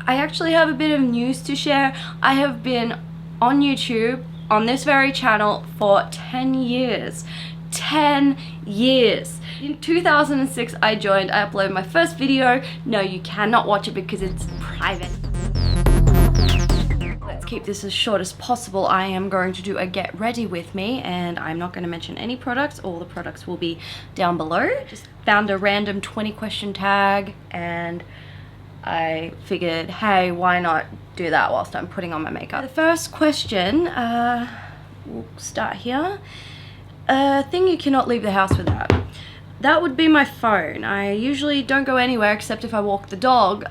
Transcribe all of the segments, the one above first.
I actually have a bit of news to share. I have been on YouTube on this very channel for 10 years. 10 years. In 2006 I joined. I uploaded my first video. No, you cannot watch it because it's private. Let's keep this as short as possible. I am going to do a get ready with me, and I'm not going to mention any products. All the products will be down below. Just found a random 20 question tag and I figured, hey, why not do that whilst I'm putting on my makeup. The first question, we'll start here. A thing you cannot leave the house without. That would be my phone. I usually don't go anywhere except if I walk the dog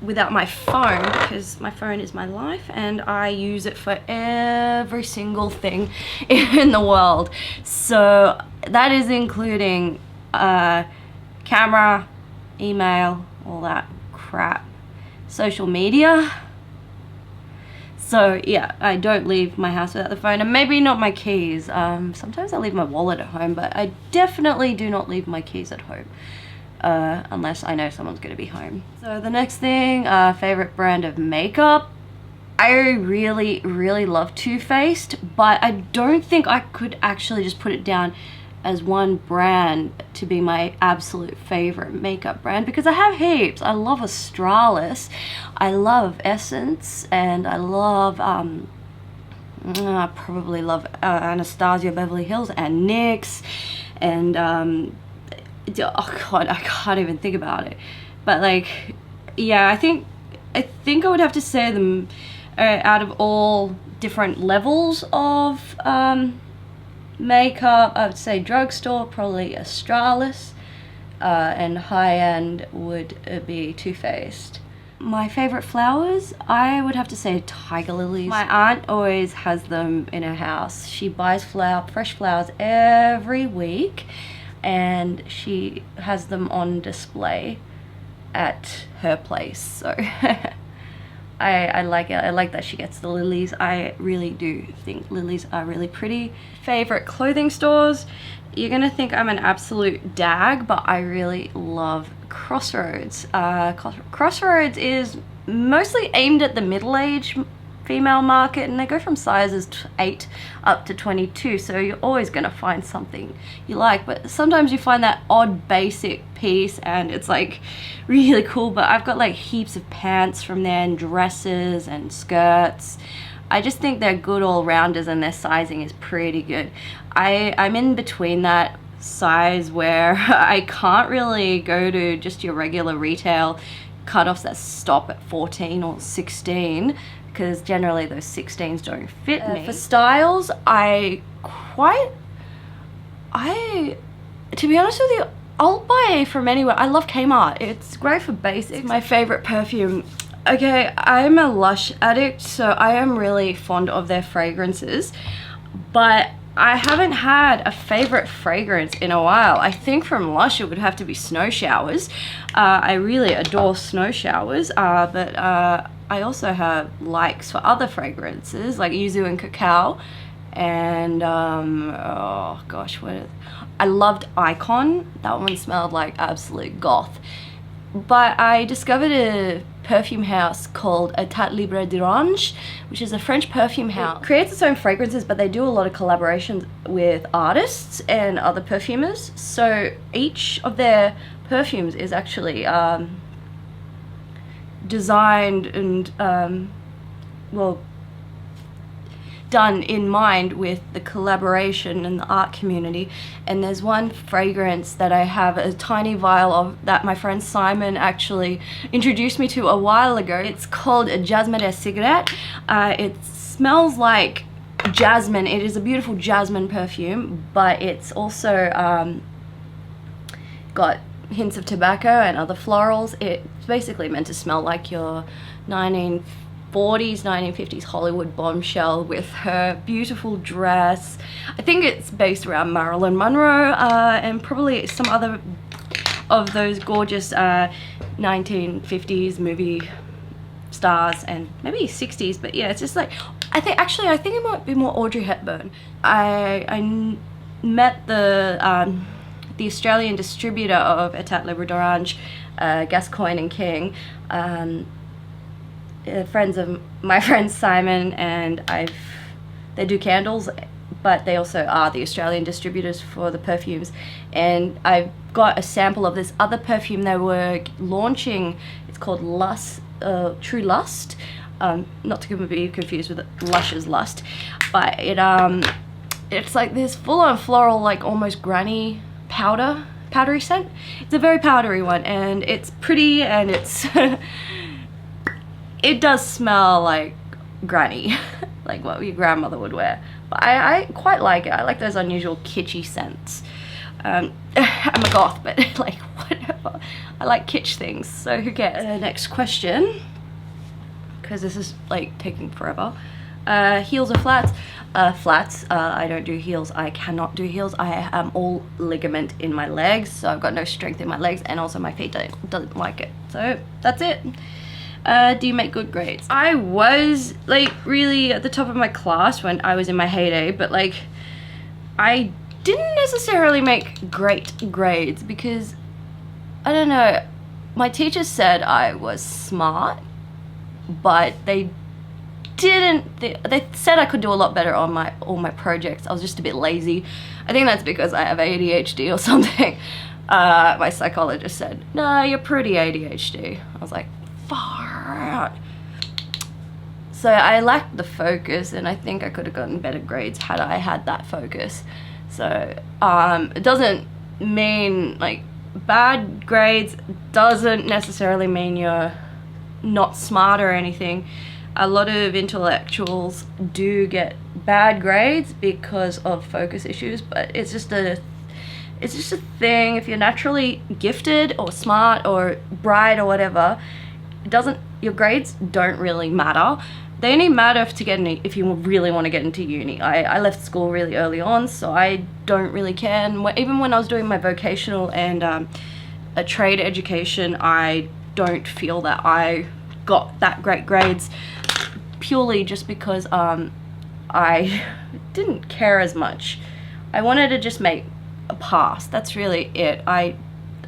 without my phone, because my phone is my life and I use it for every single thing in the world. So that is including camera, email, all that crap, social media. So yeah, I don't leave my house without the phone, and maybe not my keys. Sometimes I leave my wallet at home, but I definitely do not leave my keys at home unless I know someone's going to be home. So the next thing, favorite brand of makeup. I really love Too Faced, but I don't think I could actually just put it down as one brand to be my absolute favorite makeup brand, because I have heaps. I love Australis, I love Essence, and I love I probably love Anastasia Beverly Hills and NYX, and oh god, I can't even think about it. But like, yeah, I think I would have to say them out of all different levels of makeup, I would say drugstore, probably Australis, and high-end would be Too Faced. My favorite flowers, I would have to say tiger lilies. My aunt always has them in her house. She buys fresh flowers every week, and she has them on display at her place. So I like it. I like that she gets the lilies. I really do think lilies are really pretty. Favorite clothing stores. You're gonna think I'm an absolute dag, but I really love Crossroads. Crossroads is mostly aimed at the middle-aged female market, and they go from sizes 8 up to 22, so you're always gonna find something you like. But sometimes you find that odd basic piece and it's like really cool. But I've got like heaps of pants from there, and dresses and skirts. I just think they're good all-rounders, and their sizing is pretty good. I'm in between that size where I can't really go to just your regular retail cutoffs that stop at 14 or 16, because generally those 16s don't fit me. For styles, to be honest with you, I'll buy from anywhere. I love Kmart. It's great for basics. My favorite perfume. Okay, I'm a Lush addict, so I am really fond of their fragrances, but I haven't had a favorite fragrance in a while. I think from Lush it would have to be Snow Showers. I really adore Snow Showers, but I also have likes for other fragrances like Yuzu and Cacao, and oh gosh, I loved Icon. That one smelled like absolute goth. But I discovered a perfume house called État Libre d'Orange, which is a French perfume house. It creates its own fragrances, but they do a lot of collaborations with artists and other perfumers. So each of their perfumes is actually designed and well, done in mind with the collaboration and the art community. And there's one fragrance that I have a tiny vial of that my friend Simon actually introduced me to a while ago. It's called a Jasmine des Cigarettes. It smells like jasmine. It is a beautiful jasmine perfume, but it's also got hints of tobacco and other florals. It's basically meant to smell like your 1940s, 1950s Hollywood bombshell with her beautiful dress. I think it's based around Marilyn Monroe and probably some other of those gorgeous 1950s movie stars and maybe 60s. But yeah, it's just like, I think it might be more Audrey Hepburn. I met the Australian distributor of État Libre d'Orange, Gascoigne and King, friends of my friend Simon, and they do candles, but they also are the Australian distributors for the perfumes. And I've got a sample of this other perfume they were launching. It's called True Lust. Not to be confused with Lush's Lust, but it's like this full-on floral, like almost granny powdery scent. It's a very powdery one, and it's pretty, and it's it does smell like granny, like what your grandmother would wear. But I quite like it. I like those unusual kitschy scents. I'm a goth, but like whatever. I like kitsch things, so who cares? Next question, because this is like taking forever. Heels or flats? Flats. I don't do heels. I cannot do heels. I am all ligament in my legs, so I've got no strength in my legs, and also my feet don't like it. So that's it. Do you make good grades? I was like really at the top of my class when I was in my heyday, but like I didn't necessarily make great grades because, I don't know, my teachers said I was smart, but they said I could do a lot better on all my projects. I was just a bit lazy. I think that's because I have ADHD or something. My psychologist said, "No, you're pretty ADHD." I was like, far out. So I lacked the focus, and I think I could have gotten better grades had I had that focus. So it doesn't mean, like, bad grades doesn't necessarily mean you're not smart or anything. A lot of intellectuals do get bad grades because of focus issues, but it's just a thing. If you're naturally gifted or smart or bright or whatever, your grades don't really matter. They only matter if you really want to get into uni. I left school really early on, so I don't really care. And even when I was doing my vocational and a trade education, I don't feel that I got that great grades, purely just because I didn't care as much. I wanted to just make a pass. That's really it. I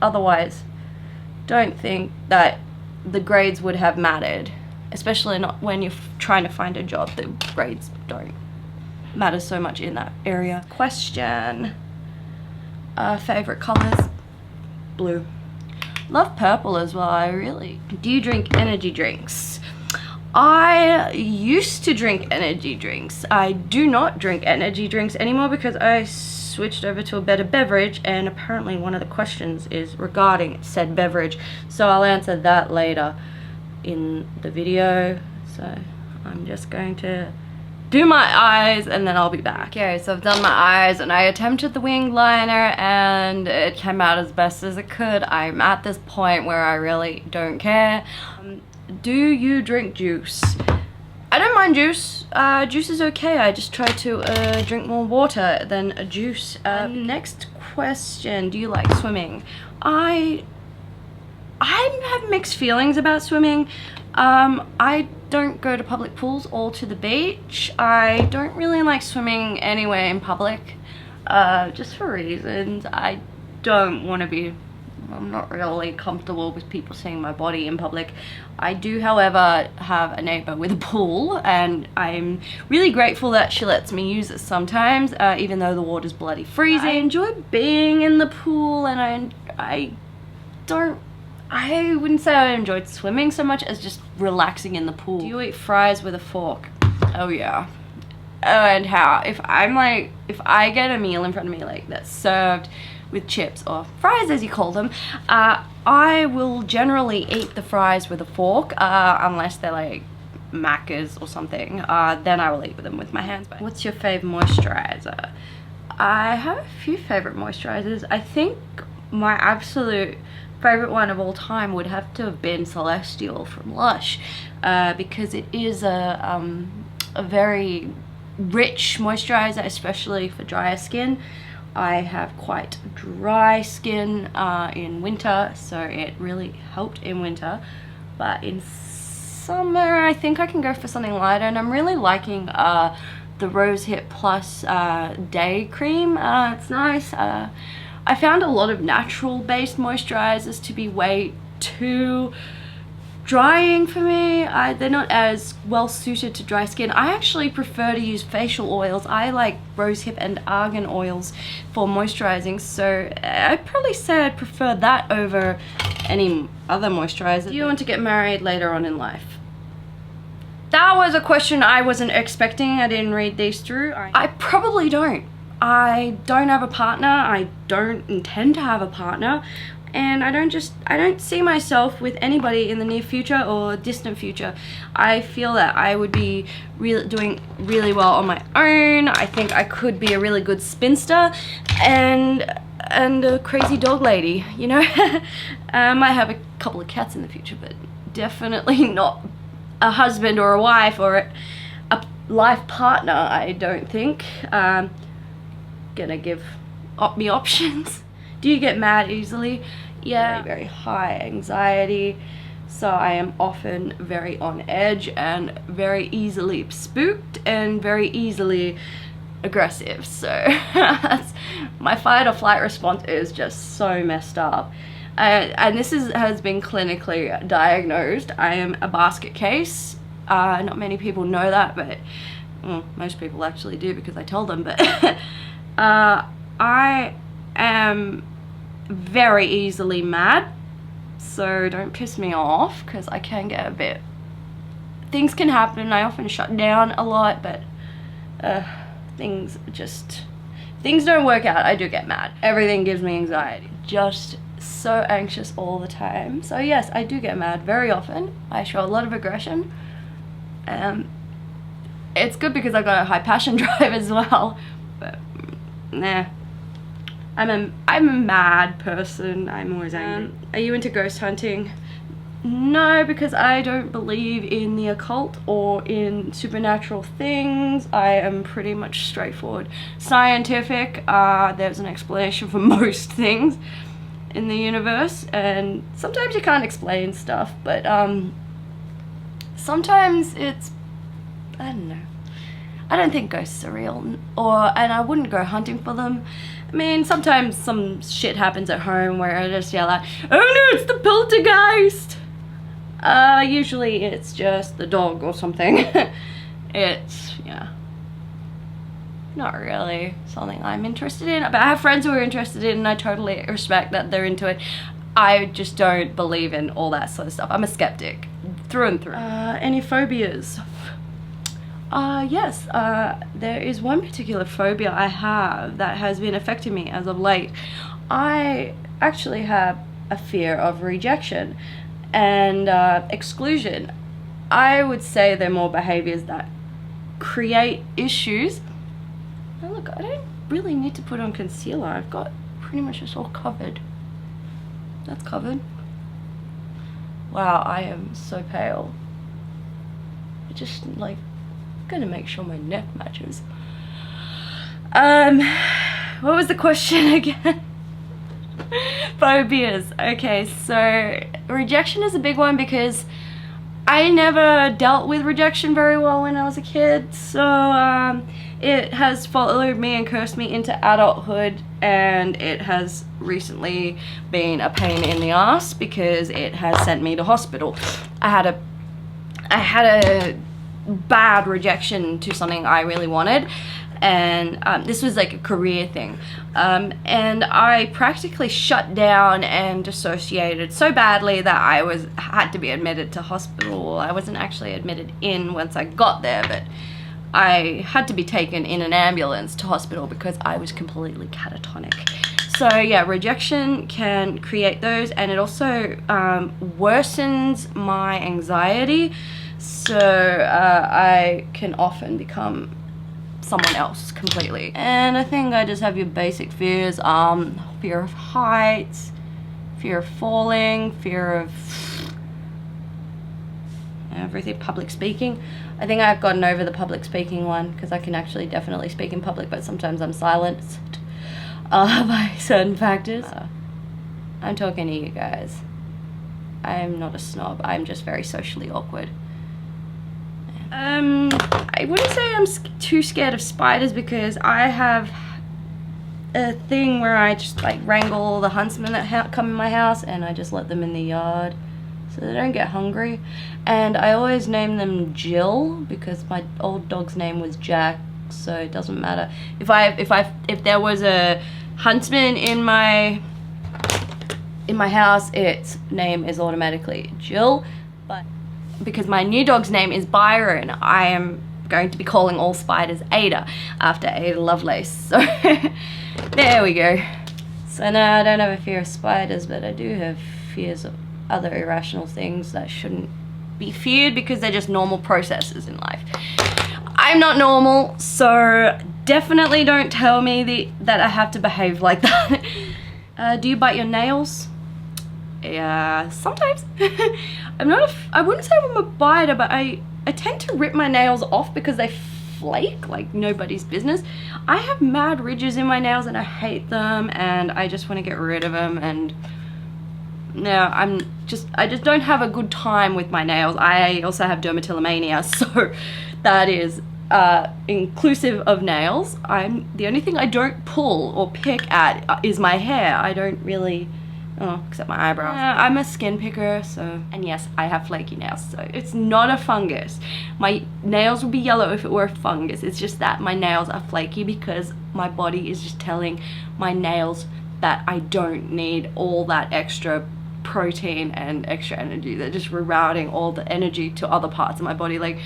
otherwise don't think that the grades would have mattered, especially not when you're trying to find a job. The grades don't matter so much in that area. Question. Favorite colors? Blue. Love purple as well. Do you drink energy drinks? I used to drink energy drinks. I do not drink energy drinks anymore because I switched over to a better beverage, and apparently one of the questions is regarding said beverage, so I'll answer that later in the video. So I'm just going to do my eyes and then I'll be back. Okay, so I've done my eyes and I attempted the winged liner and it came out as best as it could. I'm at this point where I really don't care. Do you drink juice? I don't mind juice. Juice is okay. I just try to drink more water than a juice. Next question. Do you like swimming? I have mixed feelings about swimming. I don't go to public pools or to the beach. I don't really like swimming anywhere in public, just for reasons. I'm not really comfortable with people seeing my body in public. I do, however, have a neighbor with a pool, and I'm really grateful that she lets me use it sometimes, even though the water's bloody freezing. I enjoy being in the pool, and I wouldn't say I enjoyed swimming so much as just relaxing in the pool. Do you eat fries with a fork? Oh yeah. Oh, and how? If I get a meal in front of me like that's served with chips or fries as you call them, I will generally eat the fries with a fork, unless they're like Macca's or something. Then I will eat them with my hands. What's your fave moisturizer? I have a few favorite moisturizers. I think my absolute favorite one of all time would have to have been Celestial from Lush, because it is a very rich moisturizer, especially for drier skin. I have quite dry skin in winter, so it really helped in winter, but in summer I think I can go for something lighter, and I'm really liking the Rose Hip Plus Day Cream. It's nice. I found a lot of natural based moisturizers to be way too drying for me. They're not as well suited to dry skin. I actually prefer to use facial oils. I like rosehip and argan oils for moisturizing, so I'd probably say I'd prefer that over any other moisturizer. Do you want to get married later on in life? That was a question I wasn't expecting. I didn't read these through. I probably don't. I don't have a partner. I don't intend to have a partner. And I don't see myself with anybody in the near future or distant future. I feel that I would be doing really well on my own. I think I could be a really good spinster and a crazy dog lady, you know? I might have a couple of cats in the future, but definitely not a husband or a wife or a life partner, I don't think. Gonna give me options. Do you get mad easily? Yeah, very high anxiety, so I am often very on edge and very easily spooked and very easily aggressive. So that's, my fight or flight response is just so messed up. And this has been clinically diagnosed. I am a basket case. Not many people know that, but most people actually do because I tell them. But I am very easily mad, so don't piss me off because I can get a bit, things can happen. I often shut down a lot, but things don't work out. I do get mad. Everything gives me anxiety, just so anxious all the time. So yes, I do get mad very often. I show a lot of aggression. It's good because I've got a high passion drive as well, but nah. I'm a mad person. I'm always angry. Are you into ghost hunting? No, because I don't believe in the occult or in supernatural things. I am pretty much straightforward. Scientific, there's an explanation for most things in the universe, and sometimes you can't explain stuff, but sometimes it's, I don't know. I don't think ghosts are real, and I wouldn't go hunting for them. I mean, sometimes some shit happens at home where I just yell out, "Oh no, it's the poltergeist!" Usually it's just the dog or something. It's, yeah, not really something I'm interested in, but I have friends who are interested in it and I totally respect that they're into it. I just don't believe in all that sort of stuff. I'm a skeptic, through and through. Any phobias? Yes, there is one particular phobia I have that has been affecting me as of late. I actually have a fear of rejection and exclusion. I would say they're more behaviors that create issues. Now look, I don't really need to put on concealer. I've got pretty much just all covered. That's covered. Wow, I am so pale. I just like gonna make sure my neck matches. What was the question again? Phobias. Okay, so rejection is a big one because I never dealt with rejection very well when I was a kid, so it has followed me and cursed me into adulthood, and it has recently been a pain in the ass because it has sent me to hospital. I had a bad rejection to something I really wanted, and this was like a career thing, and I practically shut down and dissociated so badly that I had to be admitted to hospital. I wasn't actually admitted in once I got there, but I had to be taken in an ambulance to hospital because I was completely catatonic. So yeah, rejection can create those, and it also worsens my anxiety. So I can often become someone else completely. And I think I just have your basic fears. Fear of heights, fear of falling, fear of everything, public speaking. I think I've gotten over the public speaking one because I can actually definitely speak in public, but sometimes I'm silenced by certain factors. I'm talking to you guys. I'm not a snob. I'm just very socially awkward. I wouldn't say I'm too scared of spiders because I have a thing where I just like wrangle the huntsmen that come in my house and I just let them in the yard. so they don't get hungry. And I always name them Jill because my old dog's name was Jack, so it doesn't matter. If there was a huntsman in my house, its name is automatically Jill. But because my new dog's name is Byron, I am going to be calling all spiders Ada after Ada Lovelace. So there we go. So now I don't have a fear of spiders, but I do have fears of other irrational things that shouldn't be feared because they're just normal processes in life. I'm not normal, so definitely don't tell me that I have to behave like that. Do you bite your nails? Yeah, sometimes. I wouldn't say I'm a biter, but I tend to rip my nails off because they flake like nobody's business. I have mad ridges in my nails and I hate them, and I just want to get rid of them. And no, I just don't have a good time with my nails. I also have dermatillomania, so that is inclusive of nails. The only thing I don't pull or pick at is my hair. I don't really, except my eyebrows. I'm a skin picker, so, and yes, I have flaky nails, so it's not a fungus. My nails would be yellow if it were a fungus. It's just that my nails are flaky because my body is just telling my nails that I don't need all that extra protein and extra energy. They're just rerouting all the energy to other parts of my body, like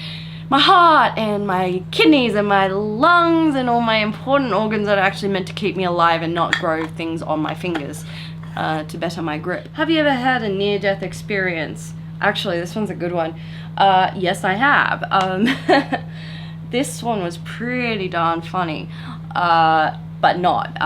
my heart and my kidneys and my lungs and all my important organs that are actually meant to keep me alive and not grow things on my fingers to better my grip. Have you ever had a near-death experience? Actually, this one's a good one. Yes, I have. This one was pretty darn funny. But not.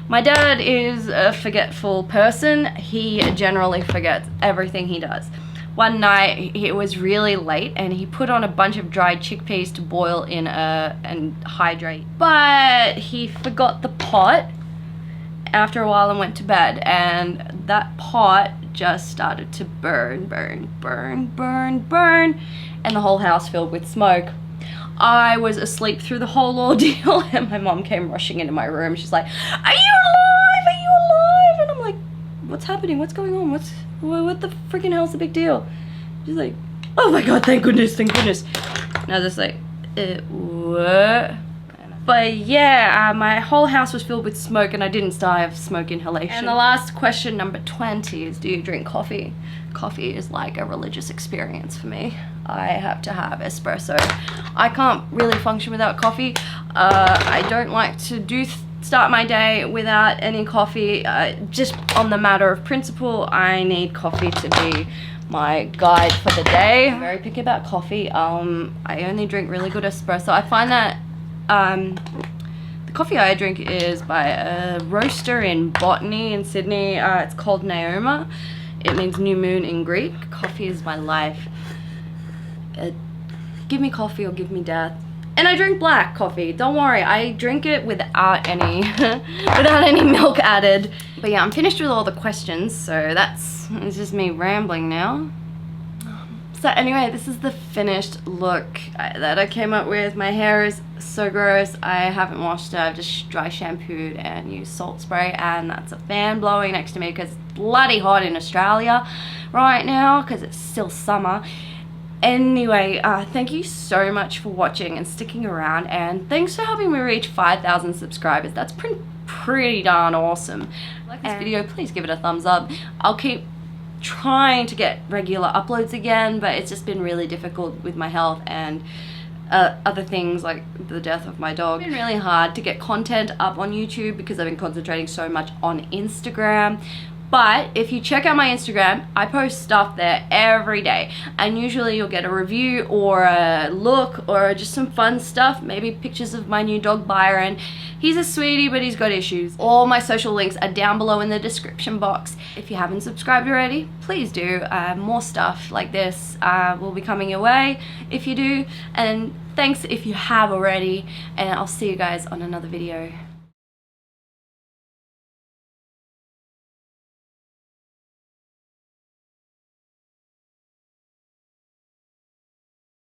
My dad is a forgetful person. He generally forgets everything he does. One night, it was really late, and he put on a bunch of dried chickpeas to boil in and hydrate. But he forgot the pot after a while and went to bed, and that pot just started to burn, and the whole house filled with smoke. I was asleep through the whole ordeal, and my mom came rushing into my room. She's like, "Are you alive? Are you alive?" And I'm like, "What's happening? What's going on? What the freaking hell's the big deal?" She's like, "Oh my god, thank goodness, thank goodness." And I was just like, what? But yeah, my whole house was filled with smoke, and I didn't die of smoke inhalation. And the last question, number 20, is do you drink coffee? Coffee is like a religious experience for me. I have to have espresso. I can't really function without coffee. I don't like to start my day without any coffee. Just on the matter of principle, I need coffee to be my guide for the day. I'm very picky about coffee. I only drink really good espresso. I find that the coffee I drink is by a roaster in Botany in Sydney. It's called Naoma. It means new moon in Greek. Coffee is my life. Give me coffee or give me death. And I drink black coffee. Don't worry, I drink it without any milk added. But yeah, I'm finished with all the questions, so it's just me rambling now. So anyway, this is the finished look that I came up with. My hair is so gross. I haven't washed it. I've just dry shampooed and used salt spray, and that's a fan blowing next to me because it's bloody hot in Australia right now because it's still summer. Anyway, thank you so much for watching and sticking around, and thanks for helping me reach 5,000 subscribers. That's pretty darn awesome. If you like this video, please give it a thumbs up. I'll keep trying to get regular uploads again, but it's just been really difficult with my health and other things like the death of my dog. It's been really hard to get content up on YouTube because I've been concentrating so much on Instagram. But if you check out my Instagram, I post stuff there every day, and usually you'll get a review or a look or just some fun stuff, maybe pictures of my new dog Byron. He's a sweetie, but he's got issues. All my social links are down below in the description box. If you haven't subscribed already, please do. More stuff like this will be coming your way if you do, and thanks if you have already, and I'll see you guys on another video.